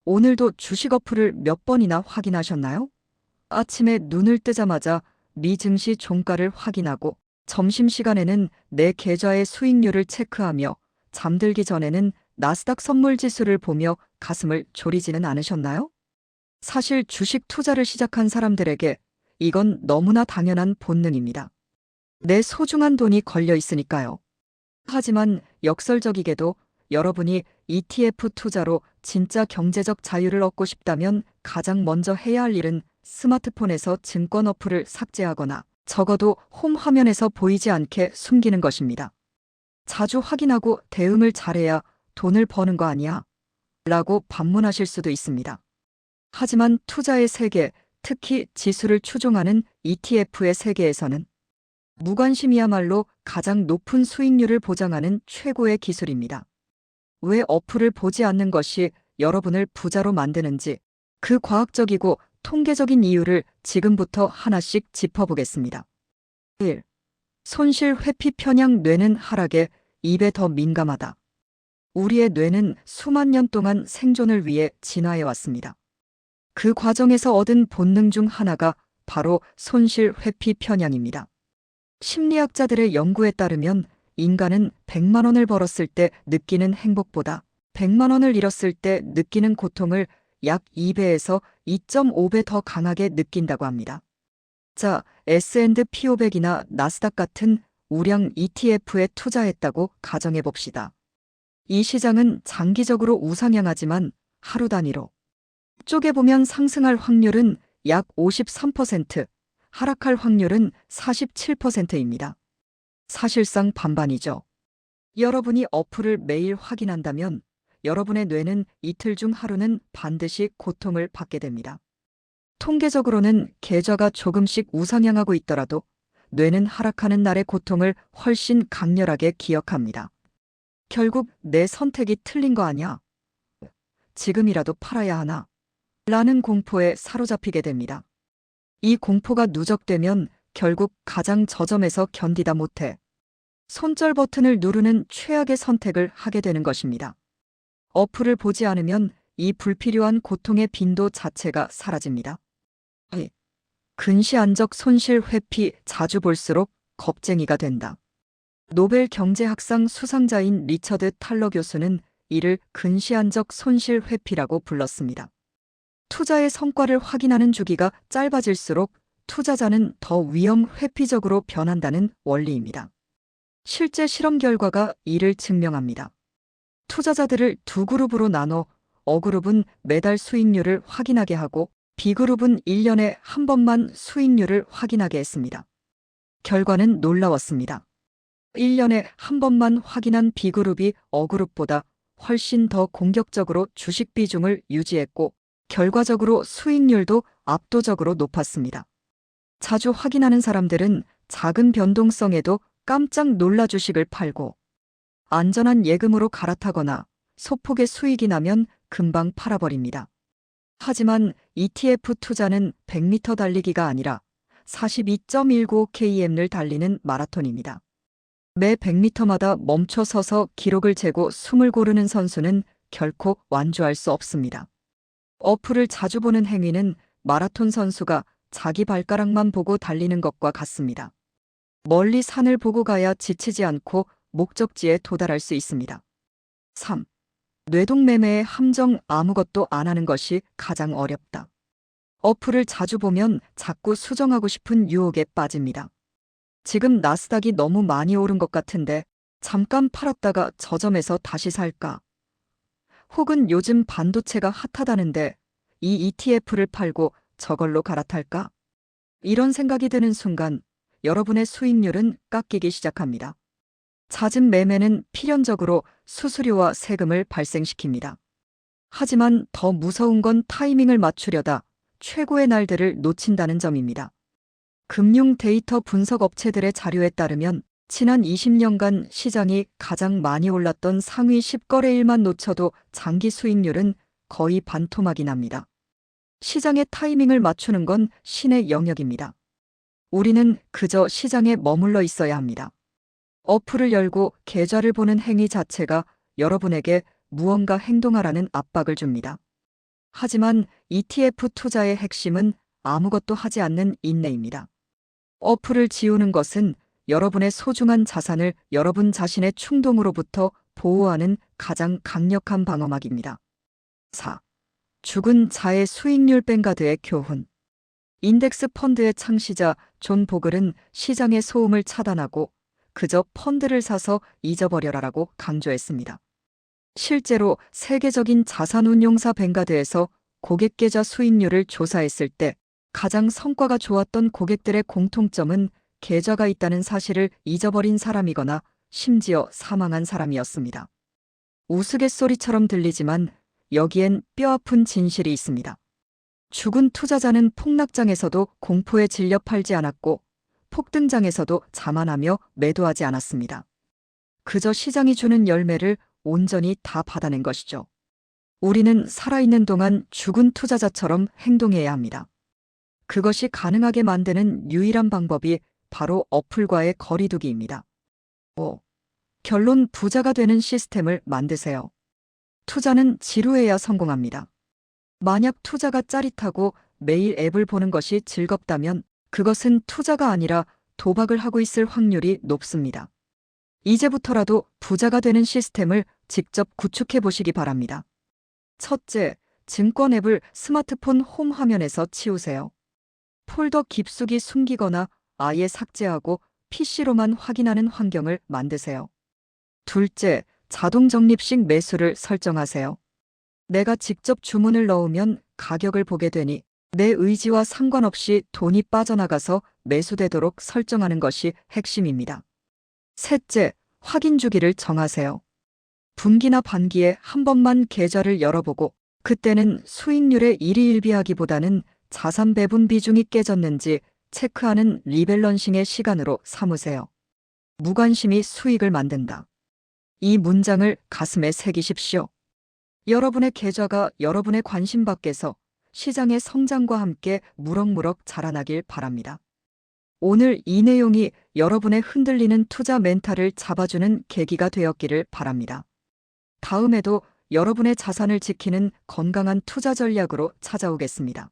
오늘도 주식 어플을 몇 번이나 확인하셨나요? 아침에 눈을 뜨자마자 미 증시 종가를 확인하고 점심시간에는 내 계좌의 수익률을 체크하며 잠들기 전에는 나스닥 선물 지수를 보며 가슴을 졸이지는 않으셨나요? 사실 주식 투자를 시작한 사람들에게 이건 너무나 당연한 본능입니다. 내 소중한 돈이 걸려 있으니까요. 하지만 역설적이게도 여러분이 ETF 투자로 진짜 경제적 자유를 얻고 싶다면 가장 먼저 해야 할 일은 스마트폰에서 증권 어플을 삭제하거나 적어도 홈 화면에서 보이지 않게 숨기는 것입니다. 자주 확인하고 대응을 잘해야 돈을 버는 거 아니야? 라고 반문하실 수도 있습니다. 하지만 투자의 세계, 특히 지수를 추종하는 ETF의 세계에서는 무관심이야말로 가장 높은 수익률을 보장하는 최고의 기술입니다. 왜 어플을 보지 않는 것이 여러분을 부자로 만드는지 그 과학적이고 통계적인 이유를 지금부터 하나씩 짚어보겠습니다. 1. 손실 회피 편향. 뇌는 하락에 입에 더 민감하다. 우리의 뇌는 수만 년 동안 생존을 위해 진화해 왔습니다. 그 과정에서 얻은 본능 중 하나가 바로 손실 회피 편향입니다. 심리학자들의 연구에 따르면 인간은 100만 원을 벌었을 때 느끼는 행복보다 100만 원을 잃었을 때 느끼는 고통을 약 2배에서 2.5배 더 강하게 느낀다고 합니다. 자, S&P 500이나 나스닥 같은 우량 ETF에 투자했다고 가정해 봅시다. 이 시장은 장기적으로 우상향하지만 하루 단위로 쪼개보면 상승할 확률은 약 53%, 하락할 확률은 47%입니다. 사실상 반반이죠. 여러분이 어플을 매일 확인한다면 여러분의 뇌는 이틀 중 하루는 반드시 고통을 받게 됩니다. 통계적으로는 계좌가 조금씩 우상향하고 있더라도 뇌는 하락하는 날의 고통을 훨씬 강렬하게 기억합니다. 결국 내 선택이 틀린 거 아니야? 지금이라도 팔아야 하나? 라는 공포에 사로잡히게 됩니다. 이 공포가 누적되면 결국 가장 저점에서 견디다 못해 손절 버튼을 누르는 최악의 선택을 하게 되는 것입니다. 어플을 보지 않으면 이 불필요한 고통의 빈도 자체가 사라집니다. 근시안적 손실 회피. 자주 볼수록 겁쟁이가 된다. 노벨 경제학상 수상자인 리처드 탈러 교수는 이를 근시안적 손실 회피라고 불렀습니다. 투자의 성과를 확인하는 주기가 짧아질수록 투자자는 더 위험 회피적으로 변한다는 원리입니다. 실제 실험 결과가 이를 증명합니다. 투자자들을 두 그룹으로 나눠 A그룹은 매달 수익률을 확인하게 하고 B그룹은 1년에 한 번만 수익률을 확인하게 했습니다. 결과는 놀라웠습니다. 1년에 한 번만 확인한 B그룹이 A그룹보다 훨씬 더 공격적으로 주식 비중을 유지했고 결과적으로 수익률도 압도적으로 높았습니다. 자주 확인하는 사람들은 작은 변동성에도 깜짝 놀라 주식을 팔고 안전한 예금으로 갈아타거나 소폭의 수익이 나면 금방 팔아버립니다. 하지만 ETF 투자는 100m 달리기가 아니라 42.195km를 달리는 마라톤입니다. 매 100m마다 멈춰 서서 기록을 재고 숨을 고르는 선수는 결코 완주할 수 없습니다. 어플을 자주 보는 행위는 마라톤 선수가 자기 발가락만 보고 달리는 것과 같습니다. 멀리 산을 보고 가야 지치지 않고 목적지에 도달할 수 있습니다. 3. 뇌동매매의 함정. 아무것도 안 하는 것이 가장 어렵다. 어플을 자주 보면 자꾸 수정하고 싶은 유혹에 빠집니다. 지금 나스닥이 너무 많이 오른 것 같은데 잠깐 팔았다가 저점에서 다시 살까? 혹은 요즘 반도체가 핫하다는데 이 ETF를 팔고 저걸로 갈아탈까? 이런 생각이 드는 순간 여러분의 수익률은 깎이기 시작합니다. 잦은 매매는 필연적으로 수수료와 세금을 발생시킵니다. 하지만 더 무서운 건 타이밍을 맞추려다 최고의 날들을 놓친다는 점입니다. 금융 데이터 분석 업체들의 자료에 따르면 지난 20년간 시장이 가장 많이 올랐던 상위 10거래일만 놓쳐도 장기 수익률은 거의 반토막이 납니다. 시장의 타이밍을 맞추는 건 신의 영역입니다. 우리는 그저 시장에 머물러 있어야 합니다. 어플을 열고 계좌를 보는 행위 자체가 여러분에게 무언가 행동하라는 압박을 줍니다. 하지만 ETF 투자의 핵심은 아무것도 하지 않는 인내입니다. 어플을 지우는 것은 여러분의 소중한 자산을 여러분 자신의 충동으로부터 보호하는 가장 강력한 방어막입니다. 4. 죽은 자의 수익률 뱅가드의 교훈. 인덱스 펀드의 창시자 존 보글은 시장의 소음을 차단하고 그저 펀드를 사서 잊어버려라라고 강조했습니다. 실제로 세계적인 자산운용사 뱅가드에서 고객 계좌 수익률을 조사했을 때 가장 성과가 좋았던 고객들의 공통점은 계좌가 있다는 사실을 잊어버린 사람이거나 심지어 사망한 사람이었습니다. 우스갯소리처럼 들리지만 여기엔 뼈아픈 진실이 있습니다. 죽은 투자자는 폭락장에서도 공포에 질려 팔지 않았고 폭등장에서도 자만하며 매도하지 않았습니다. 그저 시장이 주는 열매를 온전히 다 받아낸 것이죠. 우리는 살아있는 동안 죽은 투자자처럼 행동해야 합니다. 그것이 가능하게 만드는 유일한 방법이 바로 어플과의 거리두기입니다. 5. 결론 부자가 되는 시스템을 만드세요. 투자는 지루해야 성공합니다. 만약 투자가 짜릿하고 매일 앱을 보는 것이 즐겁다면 그것은 투자가 아니라 도박을 하고 있을 확률이 높습니다. 이제부터라도 부자가 되는 시스템을 직접 구축해 보시기 바랍니다. 첫째, 증권 앱을 스마트폰 홈 화면에서 치우세요. 폴더 깊숙이 숨기거나 아예 삭제하고 PC로만 확인하는 환경을 만드세요. 둘째, 자동 적립식 매수를 설정하세요. 내가 직접 주문을 넣으면 가격을 보게 되니 내 의지와 상관없이 돈이 빠져나가서 매수되도록 설정하는 것이 핵심입니다. 셋째, 확인 주기를 정하세요. 분기나 반기에 한 번만 계좌를 열어보고 그때는 수익률에 일희일비하기보다는 자산 배분 비중이 깨졌는지 체크하는 리밸런싱의 시간으로 삼으세요. 무관심이 수익을 만든다. 이 문장을 가슴에 새기십시오. 여러분의 계좌가 여러분의 관심 밖에서 시장의 성장과 함께 무럭무럭 자라나길 바랍니다. 오늘 이 내용이 여러분의 흔들리는 투자 멘탈을 잡아주는 계기가 되었기를 바랍니다. 다음에도 여러분의 자산을 지키는 건강한 투자 전략으로 찾아오겠습니다.